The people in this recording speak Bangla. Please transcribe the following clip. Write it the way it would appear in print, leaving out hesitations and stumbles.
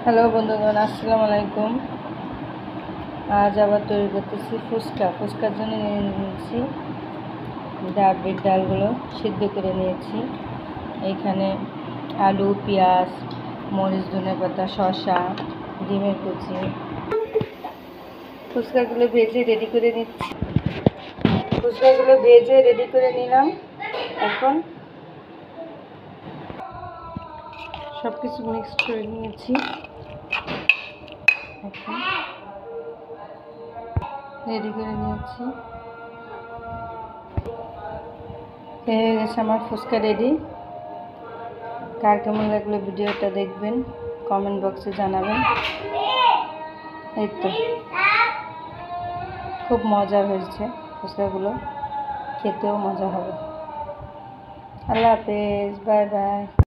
হ্যালো বন্ধুগণ, আসসালামু আলাইকুম। আজ আবার তৈরি করতেছি ফুচকার জন্য নিয়ে নিয়েছি ডালগুলো সিদ্ধ করে নিয়েছি। এইখানে আলু, পেঁয়াজ, মরিচ, ধনেপাতা, শসা, ডিমের কুচি। ফুচকাগুলো ভেজে রেডি করে নিলাম। এখন সব কিছু মিক্সড করে নিয়েছি। এখন রেডি করে নিয়েছি। হয়ে গেছে আমার ফুচকা রেডি। কার কেমন লাগলো ভিডিওটা দেখবেন, কমেন্ট বক্সে জানাবেন। এই তো খুব মজার হয়েছে ফুচকাগুলো, খেতেও মজা হবে। আল্লাহ হাফেজ, বাই বাই।